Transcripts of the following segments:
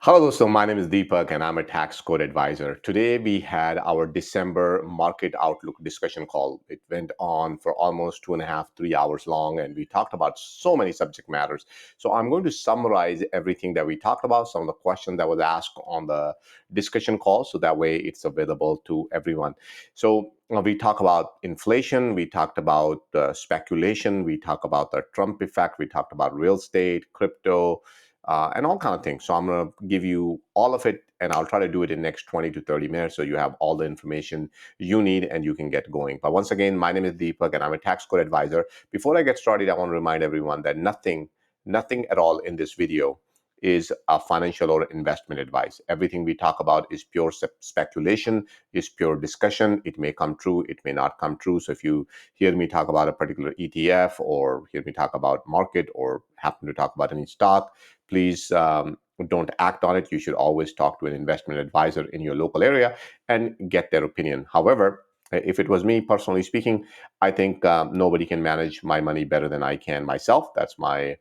Hello, so my name is Deepak and I'm a tax code advisor. Today we had our December market outlook discussion call. It went on for almost 2.5, 3 hours long, and we talked about so many subject matters. So I'm going to summarize everything that we talked about, some of the questions that was asked on the discussion call, so that way it's available to everyone. So we talk about inflation, we talked about speculation, we talk about the Trump effect, we talked about real estate, crypto, and all kind of things. So I'm going to give you all of it, and I'll try to do it in the next 20 to 30 minutes so you have all the information you need and you can get going. But once again, my name is Deepak and I'm a tax code advisor. Before I get started, I want to remind everyone that nothing at all in this video is a financial or investment advice. Everything we talk about is pure speculation, is pure discussion. It may come true, it may not come true. So if you hear me talk about a particular ETF or hear me talk about market or happen to talk about any stock, please don't act on it. You should always talk to an investment advisor in your local area and get their opinion. However, if it was me personally speaking, I think nobody can manage my money better than I can myself. That's my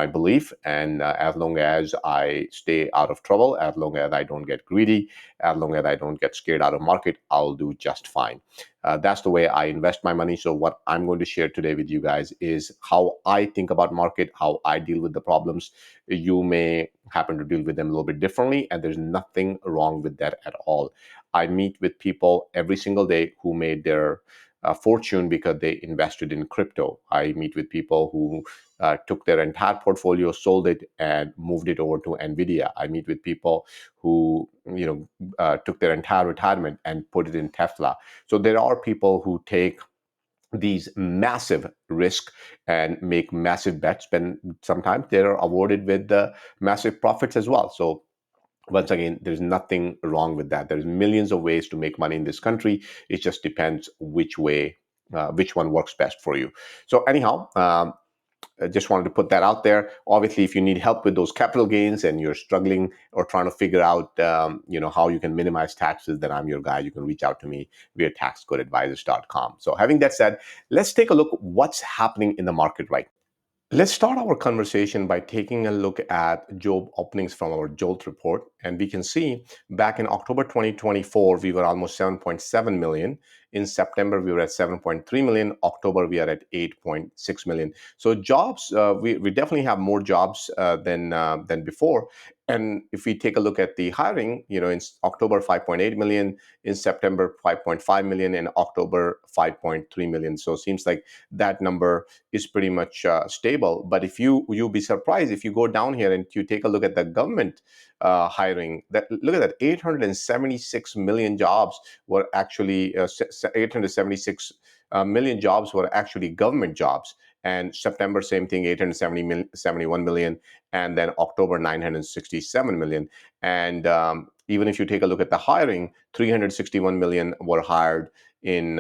belief. And as long as I stay out of trouble, as long as I don't get greedy, as long as I don't get scared out of market, I'll do just fine. That's the way I invest my money. So what I'm going to share today with you guys is how I think about market, how I deal with the problems. You may happen to deal with them a little bit differently, and there's nothing wrong with that at all. I meet with people every single day who made their fortune because they invested in crypto. I meet with people who took their entire portfolio, sold it, and moved it over to Nvidia. I meet with people who took their entire retirement and put it in Tesla. So there are people who take these massive risk and make massive bets, and sometimes they're awarded with the massive profits as well. So once again, there's nothing wrong with that. There's millions of ways to make money in this country. It just depends which way, which one works best for you. So anyhow, I just wanted to put that out there. Obviously, if you need help with those capital gains and you're struggling or trying to figure out, how you can minimize taxes, then I'm your guy. You can reach out to me via taxcodeadvisors.com. So having that said, let's take a look at what's happening in the market right now. Let's start our conversation by taking a look at job openings from our JOLTS report. And we can see back in October 2024, we were almost 7.7 million. In September, we were at 7.3 million. October, we are at 8.6 million. So jobs, we definitely have more jobs than before. And if we take a look at the hiring, in October, 5.8 million, in September, 5.5 million, in October, 5.3 million. So it seems like that number is pretty much stable. But if you'll be surprised if you go down here and you take a look at the government hiring. Look at that, 876 million jobs were actually 876 million jobs were actually government jobs. And September, same thing, 871 million, and then October, 967 million. And even if you take a look at the hiring, 361 million were hired in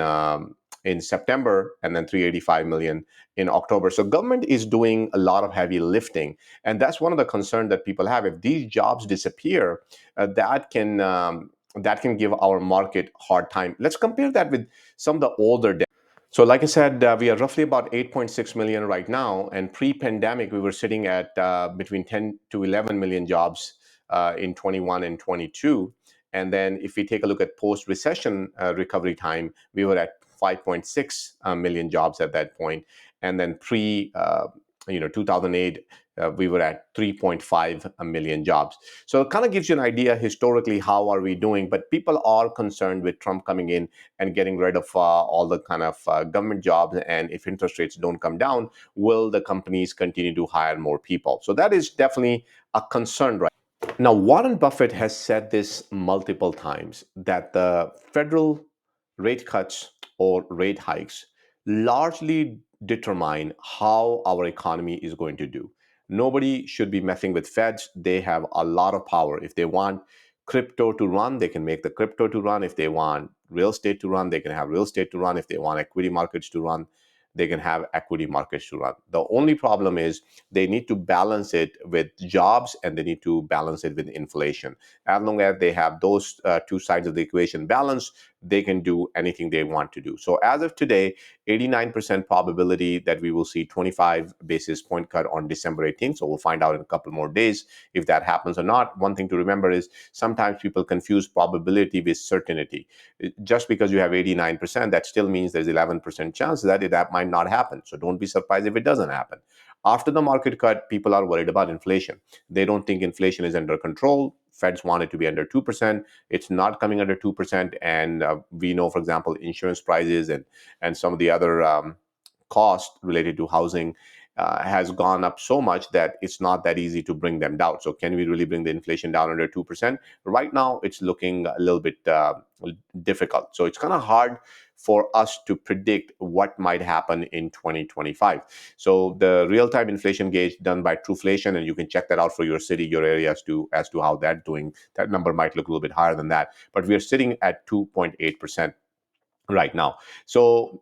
September, and then 385 million in October. So government is doing a lot of heavy lifting, and that's one of the concerns that people have. If these jobs disappear, that can give our market hard time. Let's compare that with some of the older data. So like I said, we are roughly about 8.6 million right now, and pre-pandemic we were sitting at between 10 to 11 million jobs in 21 and 22. And then if we take a look at post-recession recovery time, we were at 5.6 million jobs at that point. And then 2008, we were at 3.5 million jobs. So it kind of gives you an idea historically how are we doing. But people are concerned with Trump coming in and getting rid of all the kind of government jobs. And if interest rates don't come down, will the companies continue to hire more people? So that is definitely a concern right now. Warren Buffett has said this multiple times that the federal rate cuts or rate hikes largely determine how our economy is going to do. Nobody should be messing with Feds. They have a lot of power. If they want crypto to run, they can make the crypto to run. If they want real estate to run, they can have real estate to run. If they want equity markets to run, they can have equity markets to run. The only problem is they need to balance it with jobs and they need to balance it with inflation. As long as they have those two sides of the equation balanced, they can do anything they want to do. So as of today, 89% probability that we will see 25 basis point cut on December 18th. So we'll find out in a couple more days if that happens or not. One thing to remember is sometimes people confuse probability with certainty. Just because you have 89%, that still means there's 11% chance that that might not happen. So don't be surprised if it doesn't happen. After the market cut, people are worried about inflation. They don't think inflation is under control. Feds want it to be under 2%. It's not coming under 2%. And we know, for example, insurance prices and some of the other costs related to housing has gone up so much that it's not that easy to bring them down. So can we really bring the inflation down under 2%? Right now, it's looking a little bit difficult. So it's kind of hard for us to predict what might happen in 2025. So the real-time inflation gauge done by Truflation, and you can check that out for your city, your area, as to how that's doing. That number might look a little bit higher than that, but we are sitting at 2.8% right now. So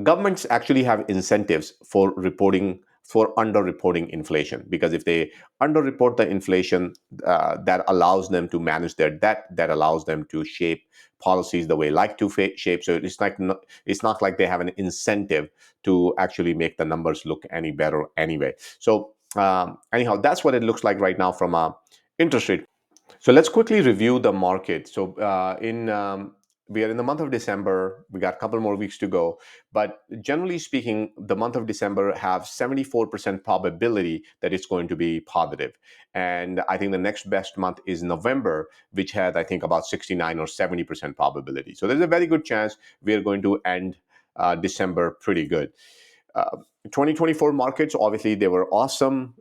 governments actually have incentives for underreporting inflation, because if they underreport the inflation, that allows them to manage their debt, that allows them to shape policies the way like to shape. So it's not like they have an incentive to actually make the numbers look any better anyway. So anyhow, that's what it looks like right now from a interest rate. So let's quickly review the market. So in we are in the month of December. We got a couple more weeks to go, but generally speaking, the month of December have 74% probability that it's going to be positive. And I think the next best month is November, which had, I think, about 69 or 70% probability. So there's a very good chance we are going to end December pretty good. Uh, 2024 markets, obviously, they were awesome.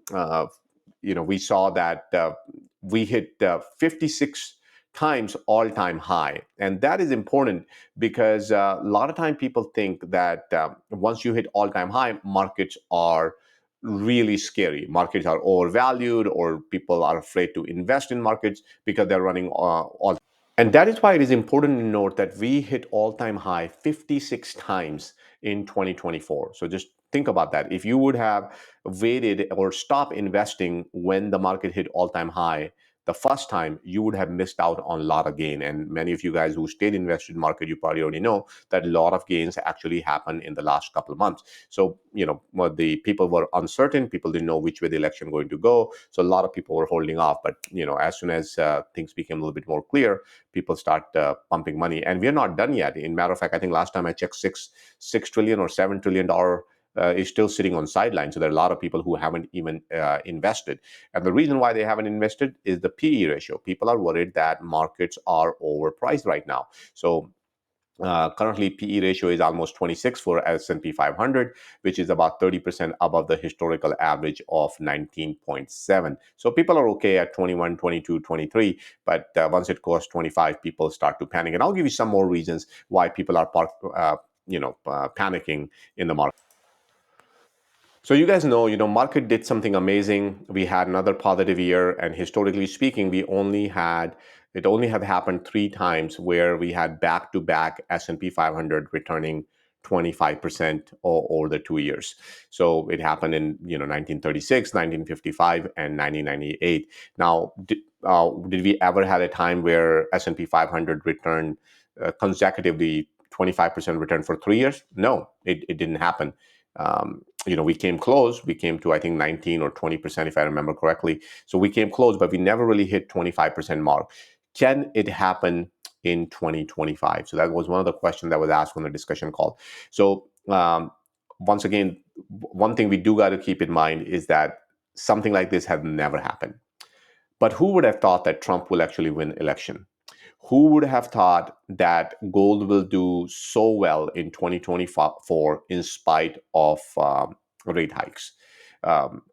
We saw that we hit 56 times all-time high, and that is important because a lot of time people think that once you hit all-time high, markets are really scary. Markets are overvalued, or people are afraid to invest in markets because they're running all. And that is why it is important to note that we hit all-time high 56 times in 2024. So just think about that. If you would have waited or stopped investing when the market hit all-time high the first time, you would have missed out on a lot of gain. And many of you guys who stayed invested in market, you probably already know that a lot of gains actually happened in the last couple of months. So, the people were uncertain. People didn't know which way the election going to go. So a lot of people were holding off. But, as soon as things became a little bit more clear, people start pumping money. And we're not done yet. In matter of fact, I think last time I checked, six trillion or $7 trillion is still sitting on sidelines. So there are a lot of people who haven't even invested. And the reason why they haven't invested is the PE ratio. People are worried that markets are overpriced right now. So currently, PE ratio is almost 26 for S&P 500, which is about 30% above the historical average of 19.7. So people are okay at 21, 22, 23, but once it goes 25, people start to panic. And I'll give you some more reasons why people are panicking in the market. So you guys know, market did something amazing. We had another positive year, and historically speaking, it only have happened 3 times where we had back-to-back S&P 500 returning 25% over the 2 years. So it happened in 1936, 1955, and 1998. Now, did we ever had a time where S&P 500 returned consecutively 25% return for 3 years? No, it didn't happen. We came close. We came to, I think, 19 or 20%, if I remember correctly. So we came close, but we never really hit 25% mark. Can it happen in 2025? So that was one of the questions that was asked on the discussion call. So once again, one thing we do got to keep in mind is that something like this had never happened. But who would have thought that Trump will actually win election? Who would have thought that gold will do so well in 2024 in spite of rate hikes, um,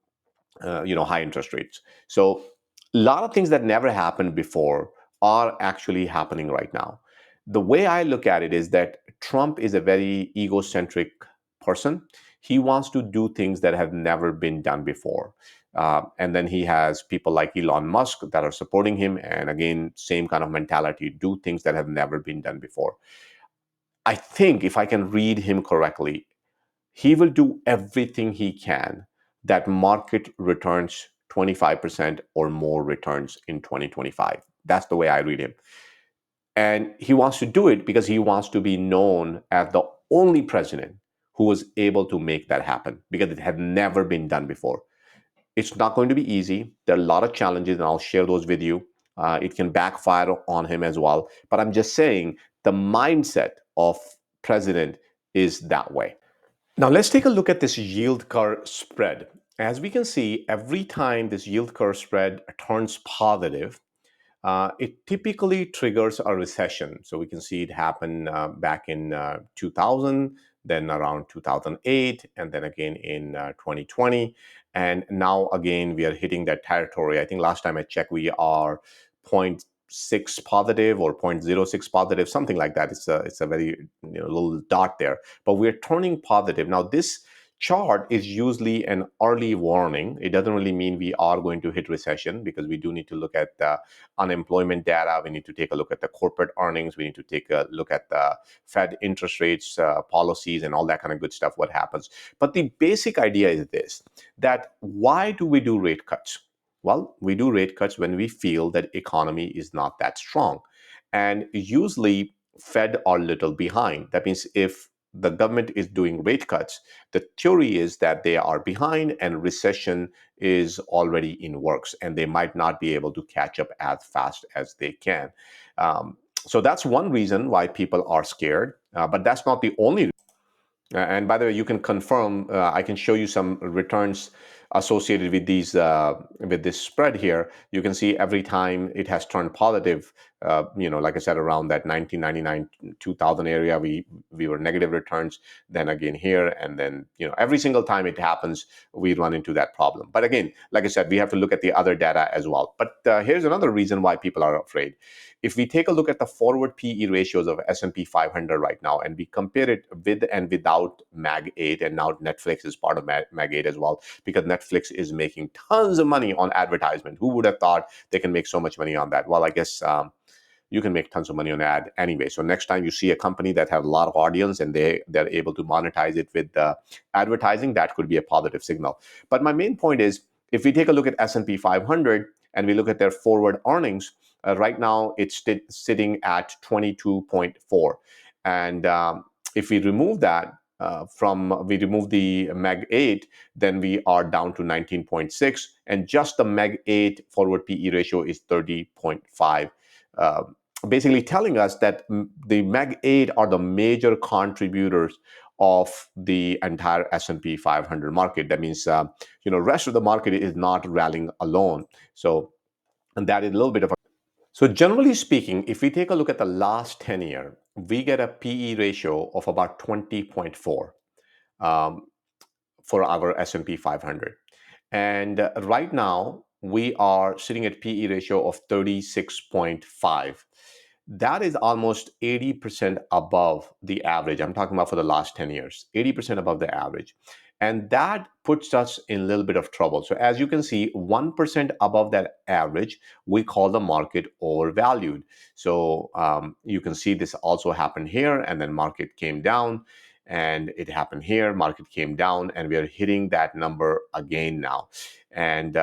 high interest rates? So a lot of things that never happened before are actually happening right now. The way I look at it is that Trump is a very egocentric person. He wants to do things that have never been done before. And then he has people like Elon Musk that are supporting him. And again, same kind of mentality, do things that have never been done before. I think if I can read him correctly, he will do everything he can that market returns 25% or more returns in 2025. That's the way I read him. And he wants to do it because he wants to be known as the only president who was able to make that happen, because it had never been done before. It's not going to be easy. There are a lot of challenges, and I'll share those with you. It can backfire on him as well. But I'm just saying the mindset of president is that way. Now let's take a look at this yield curve spread. As we can see, every time this yield curve spread turns positive, it typically triggers a recession. So we can see it happen back in 2000, then around 2008, and then again in 2020. And now again, we are hitting that territory. I think last time I checked, we are zero point 0.6 positive or 0.06 positive, something like that. It's a very little dot there, but we're turning positive. Now this chart is usually an early warning. It doesn't really mean we are going to hit recession, because we do need to look at the unemployment data. We need to take a look at the corporate earnings. We need to take a look at the Fed interest rates, policies, and all that kind of good stuff, what happens. But the basic idea is this, that why do we do rate cuts? Well, we do rate cuts when we feel that economy is not that strong. And usually Fed are little behind. That means if the government is doing rate cuts, the theory is that they are behind and recession is already in works, and they might not be able to catch up as fast as they can. So that's one reason why people are scared, but that's not the only. And by the way, you can confirm. I can show you some returns associated with these with this spread here. You can see every time it has turned positive. Like I said, around that 1999 2000 area, we were negative returns. Then again here, and then every single time it happens, we run into that problem. But again, like I said, we have to look at the other data as well. But here's another reason why people are afraid. If we take a look at the forward PE ratios of S&P 500 right now, and we compare it with and without Mag 8, and now Netflix is part of Mag 8 as well, because Netflix is making tons of money on advertisement. Who would have thought they can make so much money on that? Well, I guess you can make tons of money on ad anyway. So next time you see a company that have a lot of audience and they're able to monetize it with advertising, that could be a positive signal. But my main point is, if we take a look at S&P 500 and we look at their forward earnings, right now it's sitting at 22.4. And if we remove that, we remove the Meg 8, then we are down to 19.6, and just the Meg 8 forward PE ratio is 30.5. Basically telling us that the Meg 8 are the major contributors of the entire S&P 500 market. That means, rest of the market is not rallying alone. So, and that is a little bit of a. So generally speaking, if we take a look at the last 10 year, we get a PE ratio of about 20.4 for our S&P 500. And right now, we are sitting at PE ratio of 36.5. That is almost 80% above the average. I'm talking about for the last 10 years, 80% above the average. And that puts us in a little bit of trouble. So as you can see, 1% above that average, we call the market overvalued. So you can see this also happened here, and then market came down, and it happened here, market came down, and we are hitting that number again now. And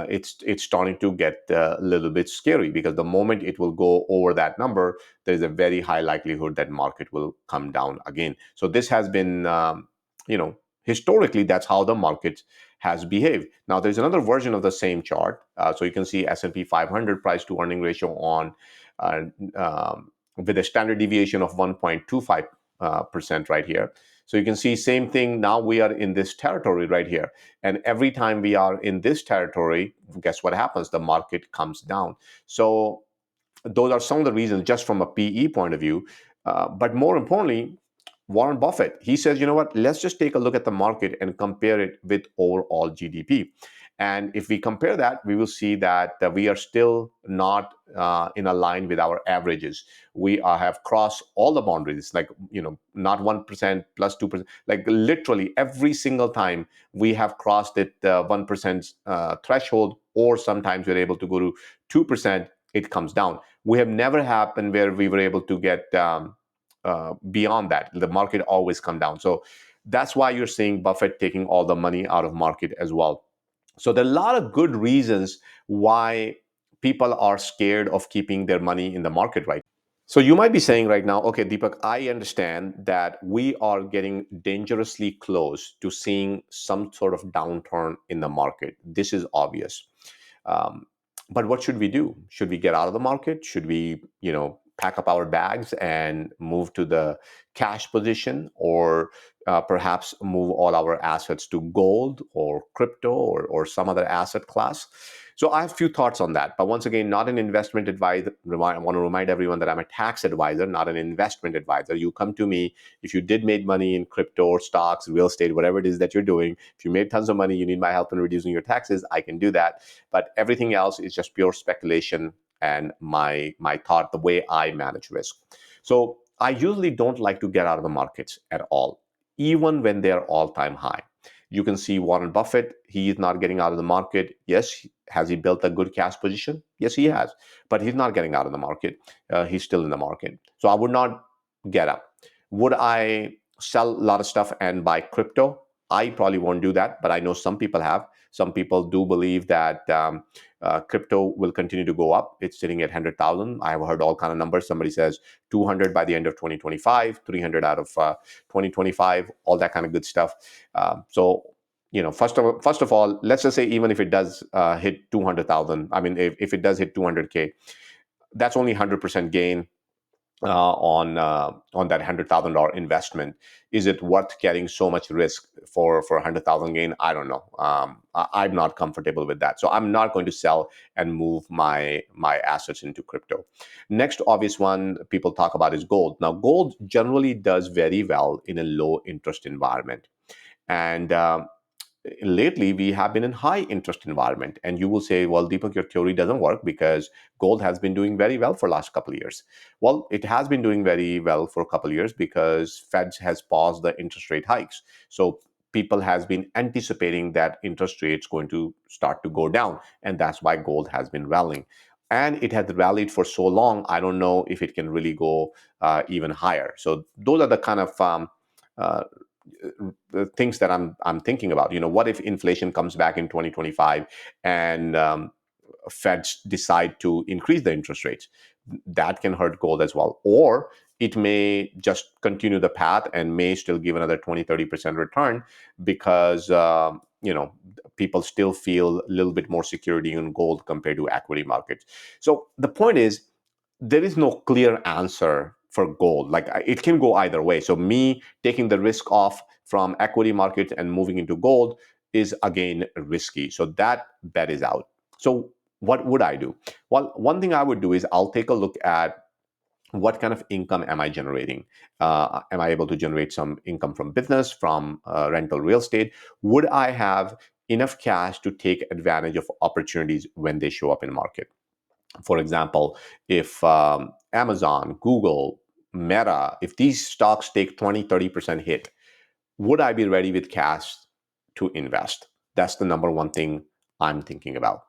it's starting to get a little bit scary, because the moment it will go over that number, there's a very high likelihood that market will come down again. So this has been, historically, that's how the market has behaved. Now, there's another version of the same chart. So you can see S&P 500 price to earning ratio on with a standard deviation of 1.25% right here. So you can see same thing. Now we are in this territory right here. And every time we are in this territory, guess what happens? The market comes down. So those are some of the reasons just from a PE point of view. But more importantly, Warren Buffett, he says, you know what, let's just take a look at the market and compare it with overall GDP. And if we compare that, we will see that we are still not in a line with our averages. We have crossed all the boundaries, like, not 1% plus 2%, like literally every single time we have crossed it 1% threshold, or sometimes we're able to go to 2%, it comes down. We have never happened where we were able to get beyond that. The market always come down. So that's why you're seeing Buffett taking all the money out of market as well. So there are a lot of good reasons why people are scared of keeping their money in the market right. So you might be saying right now, okay, Deepak, I understand that we are getting dangerously close to seeing some sort of downturn in the market. This is obvious. Um, but what should we do? Should we get out of the market? Should we, pack up our bags and move to the cash position, or perhaps move all our assets to gold or crypto or some other asset class? So I have a few thoughts on that. But once again, not an investment advisor. I want to remind everyone that I'm a tax advisor, not an investment advisor. You come to me if you did make money in crypto or stocks, real estate, whatever it is that you're doing. If you made tons of money, you need my help in reducing your taxes, I can do that. But everything else is just pure speculation and my thought, the way I manage risk. So I usually don't like to get out of the markets at all, even when they're all-time high. You can see Warren Buffett, he is not getting out of the market. Yes, has he built a good cash position? Yes, he has, but he's not getting out of the market. He's still in the market. So I would not get up. Would I sell a lot of stuff and buy crypto? I probably won't do that, but I know some people have. Some people do believe that crypto will continue to go up. It's sitting at 100,000. I have heard all kind of numbers. Somebody says 200 by the end of 2025, 300 out of 2025, all that kind of good stuff. So first of all, let's just say even if it does hit 200,000, I mean, if it does hit 200K, that's only 100% gain on that $100,000 investment. Is it worth getting so much risk for 100,000 gain? I don't know. I'm not comfortable with that, so I'm not going to sell and move my assets into crypto. Next obvious one people talk about is gold. Now, gold generally does very well in a low interest environment, and lately we have been in high interest environment. And you will say, well, Deepak, your theory doesn't work because gold has been doing very well for last couple of years. Well, it has been doing very well for a couple of years because Fed has paused the interest rate hikes. So people has been anticipating that interest rates going to start to go down, and that's why gold has been rallying. And it has rallied for so long, I don't know if it can really go even higher. So those are the kind of uh, the things that I'm thinking about. What if inflation comes back in 2025 and Feds decide to increase the interest rates? That can hurt gold as well. Or it may just continue the path and may still give another 20-30% return because people still feel a little bit more security in gold compared to equity markets. So the point is, there is no clear answer for gold. Like, it can go either way. So me taking the risk off from equity markets and moving into gold is again risky. So that bet is out. So what would I do? Well, one thing I would do is I'll take a look at what kind of income am I generating? Am I able to generate some income from business, from rental real estate? Would I have enough cash to take advantage of opportunities when they show up in the market? For example, if Amazon, Google, Meta, if these stocks take 20-30% hit, would I be ready with cash to invest? That's the number one thing I'm thinking about.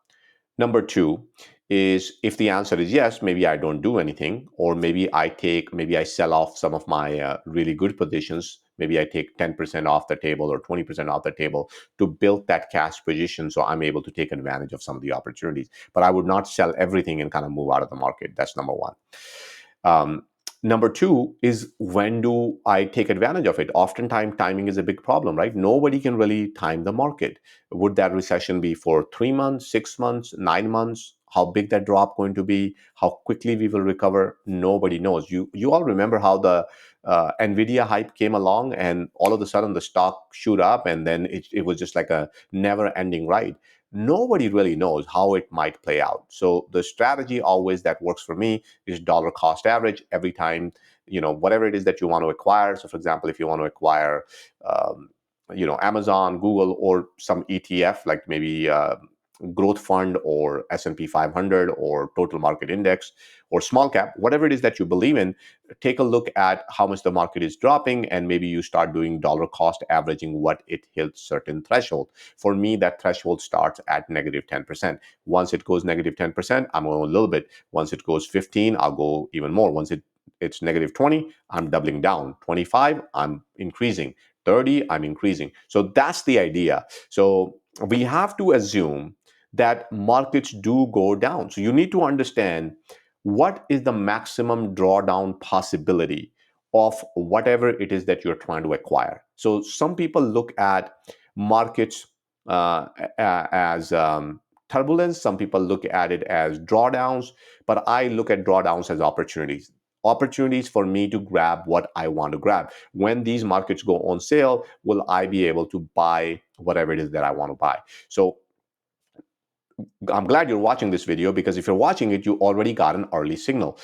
Number two is, if the answer is yes, maybe I don't do anything, or maybe I sell off some of my really good positions. Maybe I take 10% off the table or 20% off the table to build that cash position so I'm able to take advantage of some of the opportunities. But I would not sell everything and kind of move out of the market. That's number one. Um, Number two is, when do I take advantage of it? Oftentimes, timing is a big problem, right? Nobody can really time the market. Would that recession be for 3 months, 6 months, 9 months? How big that drop going to be? How quickly we will recover? Nobody knows. You all remember how the Nvidia hype came along, and all of a sudden the stock shoot up, and then it was just like a never-ending ride. Nobody really knows how it might play out. So the strategy always that works for me is dollar cost average every time, whatever it is that you want to acquire. So for example, if you want to acquire Amazon, Google, or some ETF, like maybe growth fund or S&P 500 or total market index or small cap, whatever it is that you believe in, take a look at how much the market is dropping, and maybe you start doing dollar cost averaging what it hits certain threshold. For me, that threshold starts at negative 10%. Once it goes negative 10%, I'm going a little bit. Once it goes 15, I'll go even more. Once it's negative 20, I'm doubling down. 25, I'm increasing. 30, I'm increasing. So that's the idea. So we have to assume that markets do go down. So you need to understand what is the maximum drawdown possibility of whatever it is that you're trying to acquire. So some people look at markets as turbulence, some people look at it as drawdowns, but I look at drawdowns as opportunities. Opportunities for me to grab what I want to grab. When these markets go on sale, will I be able to buy whatever it is that I want to buy? So I'm glad you're watching this video, because if you're watching it, you already got an early signal.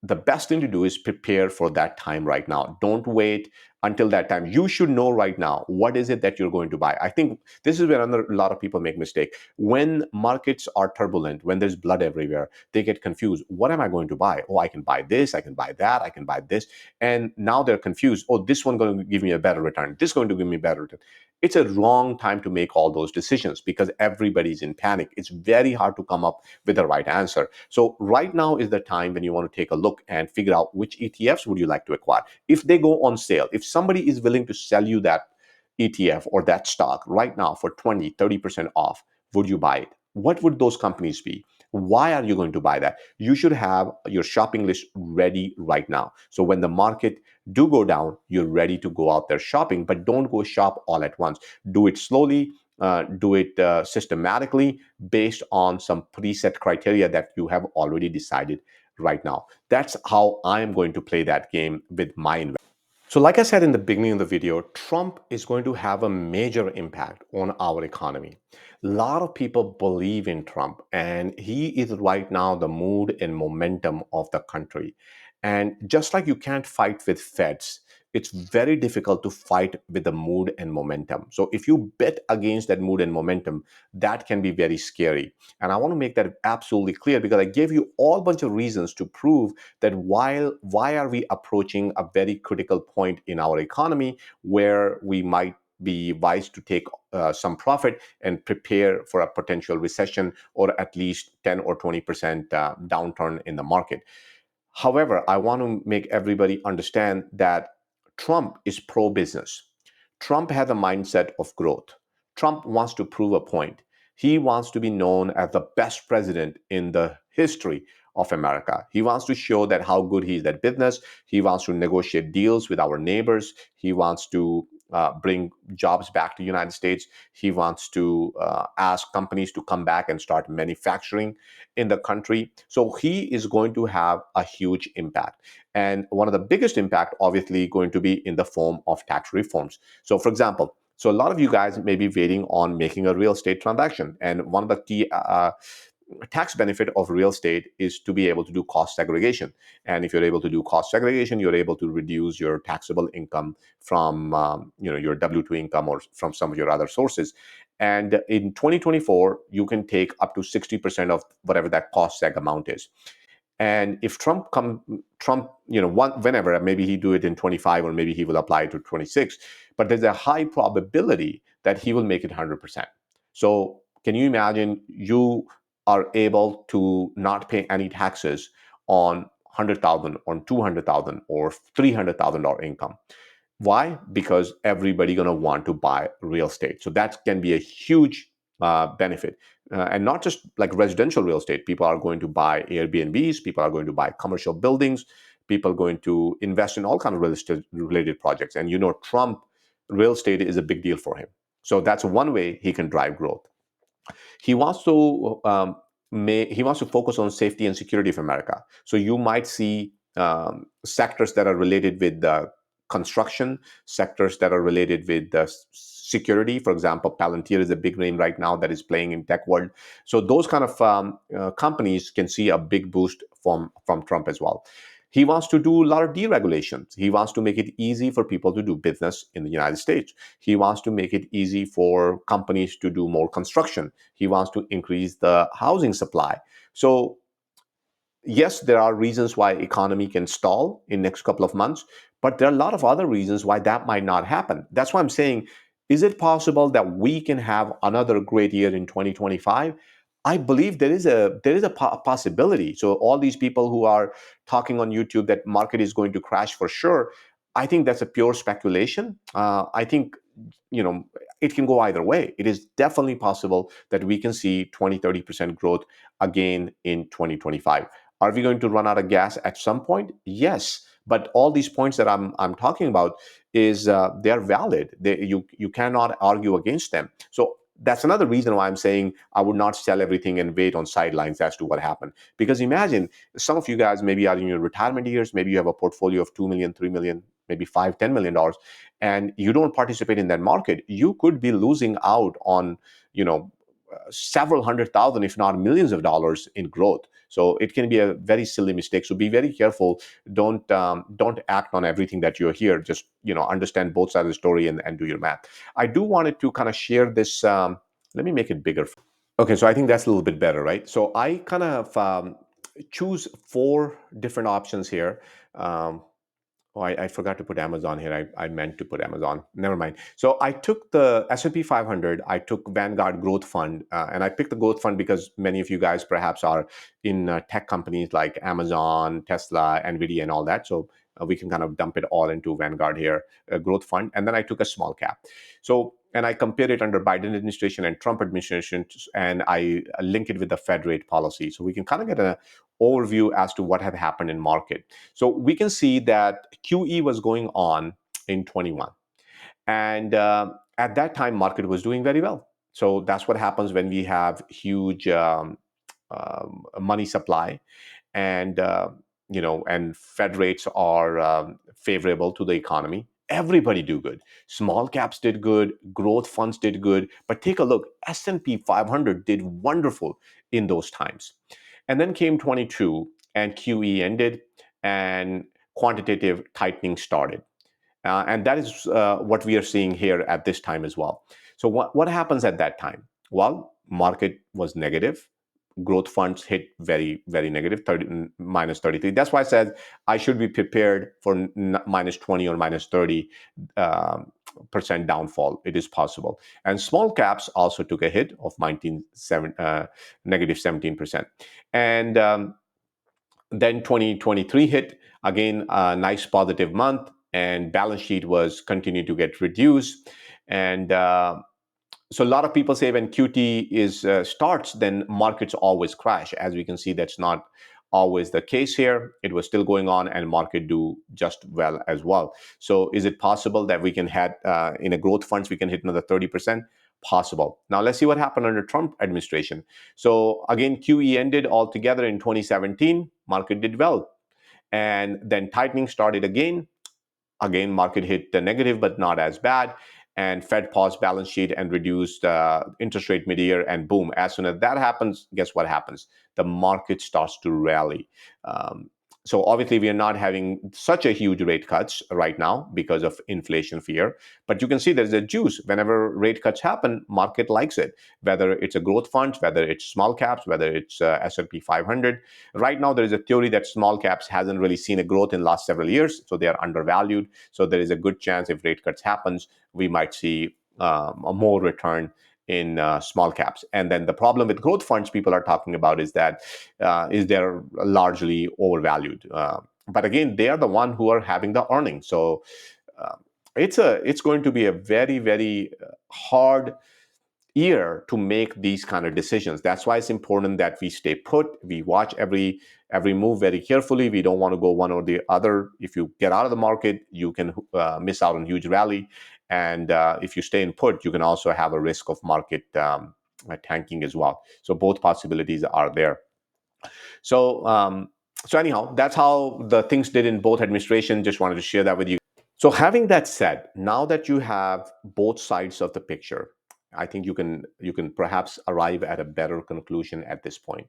The best thing to do is prepare for that time right now. Don't wait until that time. You should know right now what is it that you're going to buy. I think this is where a lot of people make mistake. When markets are turbulent, when there's blood everywhere, they get confused. What am I going to buy? Oh, I can buy this, I can buy that, I can buy this. And now they're confused. Oh, this one going to give me a better return. This is going to give me a better return. It's a wrong time to make all those decisions, because everybody's in panic. It's very hard to come up with the right answer. So right now is the time when you want to take a look and figure out which ETFs would you like to acquire. If they go on sale, if somebody is willing to sell you that ETF or that stock right now for 20, 30% off, would you buy it? What would those companies be? Why are you going to buy that? You should have your shopping list ready right now. So when the market do go down, you're ready to go out there shopping, but don't go shop all at once. Do it slowly, do it systematically based on some preset criteria that you have already decided right now. That's how I'm going to play that game with my investment. So like I said in the beginning of the video, Trump is going to have a major impact on our economy. A lot of people believe in Trump, and he is right now the mood and momentum of the country. And just like you can't fight with Feds, it's very difficult to fight with the mood and momentum. So if you bet against that mood and momentum, that can be very scary. And I want to make that absolutely clear, because I gave you all bunch of reasons to prove that why are we approaching a very critical point in our economy where we might be wise to take some profit and prepare for a potential recession, or at least 10 or 20% downturn in the market. However, I want to make everybody understand that Trump is pro-business. Trump has a mindset of growth. Trump wants to prove a point. He wants to be known as the best president in the history of America. He wants to show that how good he is at business. He wants to negotiate deals with our neighbors. He wants to bring jobs back to the United States. He wants to ask companies to come back and start manufacturing in the country. So he is going to have a huge impact. And one of the biggest impact, obviously, going to be in the form of tax reforms. So for example, so a lot of you guys may be waiting on making a real estate transaction. And one of the key tax benefit of real estate is to be able to do cost segregation. And if you're able to do cost segregation, you're able to reduce your taxable income from your W-2 income or from some of your other sources. And in 2024, you can take up to 60% of whatever that cost seg amount is. And if Trump, whenever, maybe he do it in 25, or maybe he will apply it to 26, but there's a high probability that he will make it 100%. So can you imagine you are able to not pay any taxes on 100,000, on 200,000, or $300,000 income? Why? Because everybody gonna want to buy real estate. So that can be a huge benefit. And not just like residential real estate. People are going to buy Airbnbs. People are going to buy commercial buildings. People are going to invest in all kinds of real estate related projects. And Trump, real estate is a big deal for him. So that's one way he can drive growth. He wants to he wants to focus on safety and security of America. So you might see sectors that are related with construction, sectors that are related with security. For example, Palantir is a big name right now that is playing in tech world. So those kind of companies can see a big boost from Trump as well. He wants to do a lot of deregulations. He wants to make it easy for people to do business in the United States. He wants to make it easy for companies to do more construction. He wants to increase the housing supply. So yes, there are reasons why economy can stall in next couple of months, but there are a lot of other reasons why that might not happen. That's why I'm saying, is it possible that we can have another great year in 2025? I believe there is a possibility. So all these people who are talking on YouTube that market is going to crash for sure, I think that's a pure speculation. I think you know it can go either way. It is definitely possible that we can see 20-30% growth again in 2025. Are we going to run out of gas at some point? Yes. But all these points that I'm talking about is they're valid. You cannot argue against them. So that's another reason why I'm saying I would not sell everything and wait on sidelines as to what happened. Because imagine some of you guys maybe are in your retirement years, maybe you have a portfolio of 2 million, 3 million, maybe $5-10 million, and you don't participate in that market. You could be losing out on, several hundred thousand, if not millions of dollars in growth. So it can be a very silly mistake. So be very careful. Don't act on everything that you hear. Just understand both sides of the story and do your math. I do wanted to kind of share this. Let me make it bigger. Okay, so I think that's a little bit better, right? So I kind of choose 4 different options here. Oh, I forgot to put Amazon here. I meant to put Amazon. Never mind. So I took the S&P 500. I took Vanguard Growth Fund, and I picked the Growth Fund because many of you guys perhaps are in tech companies like Amazon, Tesla, Nvidia, and all that. So we can kind of dump it all into Vanguard here, Growth Fund. And then I took a small cap. So and I compared it under Biden administration and Trump administration, and I link it with the Fed rate policy. So we can kind of get an overview as to what had happened in market. So we can see that QE was going on in 21. And at that time, market was doing very well. So that's what happens when we have huge money supply, and and Fed rates are favorable to the economy. Everybody do good. Small caps did good. Growth funds did good. But take a look. S&P 500 did wonderful in those times. And then came 22, and QE ended, and quantitative tightening started. And that is what we are seeing here at this time as well. So what happens at that time? Well, market was negative. Growth funds hit very, very negative, 30, minus 33. That's why I said I should be prepared for minus 20 or minus 30 percent downfall. It is possible. And small caps also took a hit of negative 17%. And then 2023 hit, again, a nice positive month, and balance sheet was continuing to get reduced. And so a lot of people say when QT is starts, then markets always crash. As we can see, that's not always the case here. It was still going on, and market do just well as well. So is it possible that we can hit in a growth funds, we can hit another 30%? Possible. Now let's see what happened under Trump administration. So again, QE ended altogether in 2017. Market did well, and then tightening started again. Again, market hit the negative, but not as bad. And Fed paused balance sheet and reduced interest rate mid-year, and boom, as soon as that happens, guess what happens? The market starts to rally. So obviously we are not having such a huge rate cuts right now because of inflation fear, but you can see there's a juice. Whenever rate cuts happen, market likes it, whether it's a growth fund, whether it's small caps, whether it's S&P 500. Right now there is a theory that small caps hasn't really seen a growth in the last several years, so they are undervalued. So there is a good chance if rate cuts happens, we might see a more return in small caps. And then the problem with growth funds people are talking about is that they're largely overvalued. But again, they are the one who are having the earnings. So it's going to be a very, very hard year to make these kind of decisions. That's why it's important that we stay put. We watch every move very carefully. We don't want to go one or the other. If you get out of the market, you can miss out on huge rally. And if you stay in put, you can also have a risk of market tanking as well. So both possibilities are there. So anyhow, that's how the things did in both administrations. Just wanted to share that with you. So having that said, now that you have both sides of the picture, I think you can perhaps arrive at a better conclusion at this point.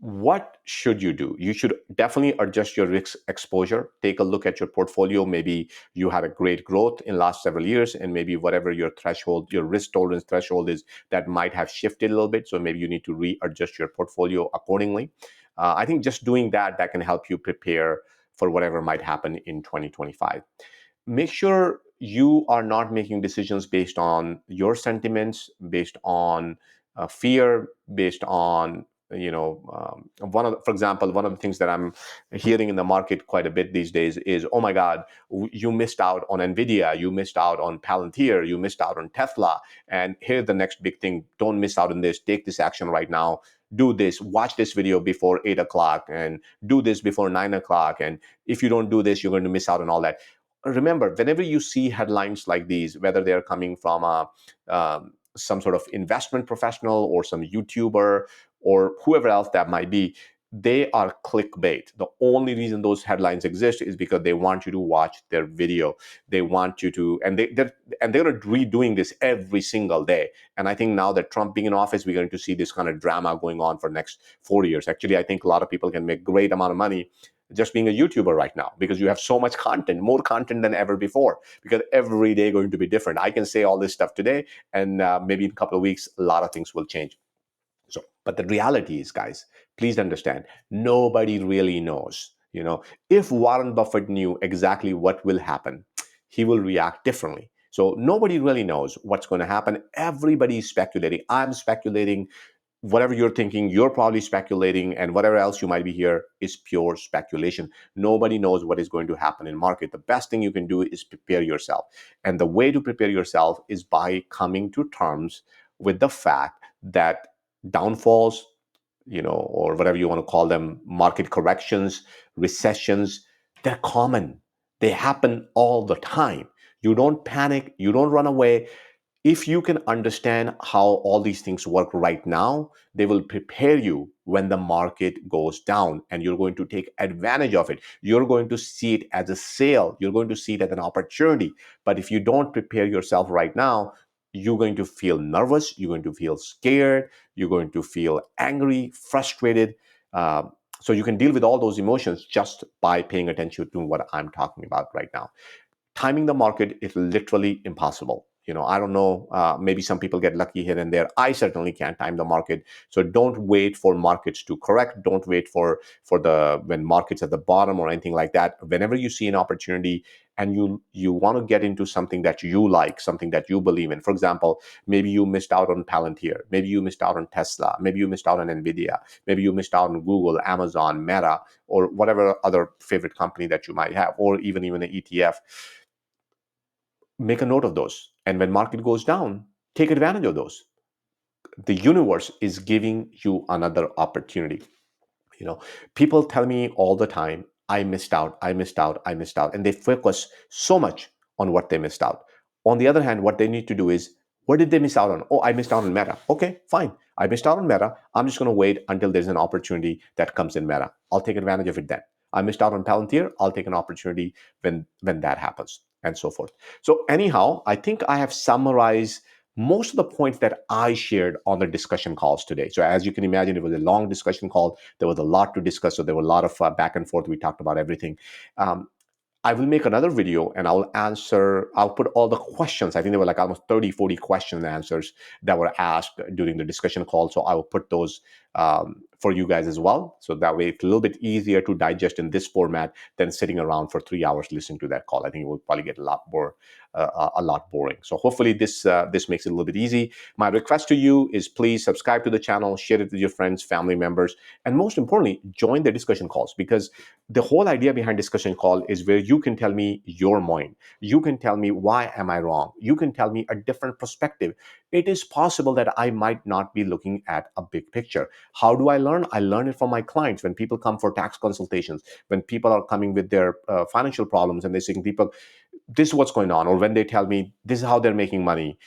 What should you do? You should definitely adjust your risk exposure. Take a look at your portfolio. Maybe you had a great growth in the last several years, and maybe whatever your threshold, your risk tolerance threshold is, that might have shifted a little bit. So maybe you need to readjust your portfolio accordingly. I think just doing that can help you prepare for whatever might happen in 2025. Make sure you are not making decisions based on your sentiments, based on fear, based on for example, one of the things that I'm hearing in the market quite a bit these days is, oh my God, you missed out on Nvidia, you missed out on Palantir, you missed out on Tesla, and here's the next big thing. Don't miss out on this. Take this action right now. Do this. Watch this video before 8 o'clock, and do this before 9 o'clock. And if you don't do this, you're going to miss out on all that. Remember, whenever you see headlines like these, whether they're coming from some sort of investment professional or some YouTuber or whoever else that might be, they are clickbait. The only reason those headlines exist is because they want you to watch their video. They want you to, and they're redoing this every single day. And I think now that Trump being in office, we're going to see this kind of drama going on for next 4 years. Actually, I think a lot of people can make great amount of money just being a YouTuber right now, because you have so much content, more content than ever before, because every day going to be different. I can say all this stuff today, and maybe in a couple of weeks, a lot of things will change. So, but the reality is, guys, please understand, nobody really knows. If Warren Buffett knew exactly what will happen, he will react differently. So nobody really knows what's going to happen. Everybody is speculating. I'm speculating. Whatever you're thinking, you're probably speculating, and whatever else you might be here is pure speculation. Nobody knows what is going to happen in market. The best thing you can do is prepare yourself. And the way to prepare yourself is by coming to terms with the fact that downfalls, or whatever you want to call them, market corrections, recessions, they're common. They happen all the time. You don't panic, you don't run away. If you can understand how all these things work right now, they will prepare you when the market goes down, and you're going to take advantage of it. You're going to see it as a sale. You're going to see it as an opportunity. But if you don't prepare yourself right now, you're going to feel nervous. You're going to feel scared. You're going to feel angry, frustrated. So you can deal with all those emotions just by paying attention to what I'm talking about right now. Timing the market is literally impossible. I don't know, maybe some people get lucky here and there. I certainly can't time the market. So don't wait for markets to correct. Don't wait for when markets at the bottom or anything like that. Whenever you see an opportunity and you want to get into something that you like, something that you believe in. For example, maybe you missed out on Palantir, maybe you missed out on Tesla, maybe you missed out on Nvidia, maybe you missed out on Google, Amazon, Meta, or whatever other favorite company that you might have, or even an ETF. Make a note of those. And when market goes down, take advantage of those. The universe is giving you another opportunity. People tell me all the time, I missed out, I missed out, I missed out. And they focus so much on what they missed out. On the other hand, what they need to do is, what did they miss out on? Oh, I missed out on Meta. Okay, fine. I missed out on Meta. I'm just going to wait until there's an opportunity that comes in Meta. I'll take advantage of it then. I missed out on Palantir. I'll take an opportunity when that happens, and so forth. So anyhow, I think I have summarized most of the points that I shared on the discussion calls today. So as you can imagine, it was a long discussion call. There was a lot to discuss. So there were a lot of back and forth. We talked about everything. I will make another video and I'll put all the questions. I think there were like almost 30, 40 question and answers that were asked during the discussion call. So I will put those for you guys as well. So that way it's a little bit easier to digest in this format than sitting around for 3 hours listening to that call. I think it will probably get a lot boring. So hopefully this makes it a little bit easy. My request to you is please subscribe to the channel, share it with your friends, family members, and most importantly, join the discussion calls, because the whole idea behind discussion call is where you can tell me your mind. You can tell me why am I wrong. You can tell me a different perspective. It is possible that I might not be looking at a big picture. How do I learn? I learn it from my clients. When people come for tax consultations, when people are coming with their financial problems and they're saying, Deepak, this is what's going on, or when they tell me this is how they're making money,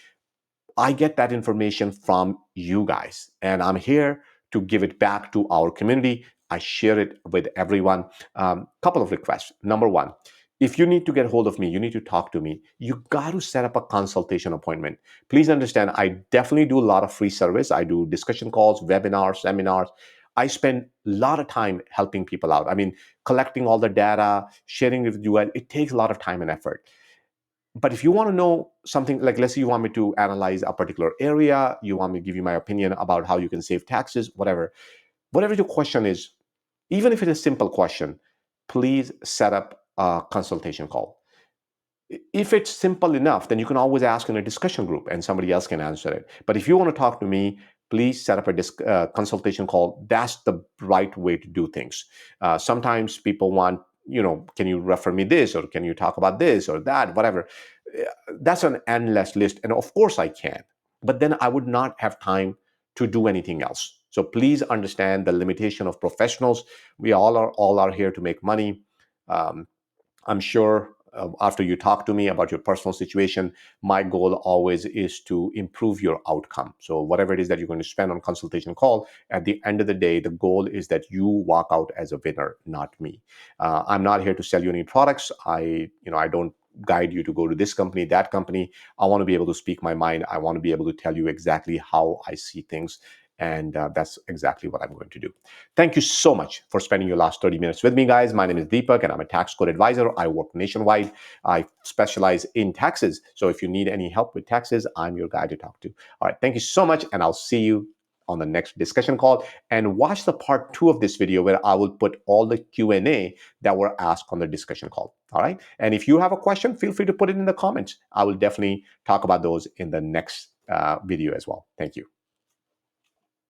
I get that information from you guys, and I'm here to give it back to our community. I share it with everyone. Couple of requests. Number one, if you need to get hold of me, you need to talk to me, you got to set up a consultation appointment. Please understand, I definitely do a lot of free service. I do discussion calls, webinars, seminars. I spend a lot of time helping people out. I mean, collecting all the data, sharing it with you, it takes a lot of time and effort. But if you want to know something, like let's say you want me to analyze a particular area, you want me to give you my opinion about how you can save taxes, whatever your question is, even if it is a simple question, please set up a consultation call. If it's simple enough, then you can always ask in a discussion group and somebody else can answer it. But if you want to talk to me, please set up a consultation call. That's the right way to do things. Sometimes people want, can you refer me this, or can you talk about this or that, whatever. That's an endless list. And of course I can, but then I would not have time to do anything else. So please understand the limitation of professionals. We all are here to make money. Um, I'm sure after you talk to me about your personal situation, my goal always is to improve your outcome. So whatever it is that you're going to spend on consultation call, at the end of the day, the goal is that you walk out as a winner, not me. I'm not here to sell you any products. I don't guide you to go to this company, that company. I want to be able to speak my mind. I want to be able to tell you exactly how I see things. And that's exactly what I'm going to do. Thank you so much for spending your last 30 minutes with me, guys. My name is Deepak, and I'm a tax code advisor. I work nationwide. I specialize in taxes. So if you need any help with taxes, I'm your guy to talk to. All right. Thank you so much, and I'll see you on the next discussion call. And watch the part 2 of this video where I will put all the Q&A that were asked on the discussion call. All right. And if you have a question, feel free to put it in the comments. I will definitely talk about those in the next video as well. Thank you.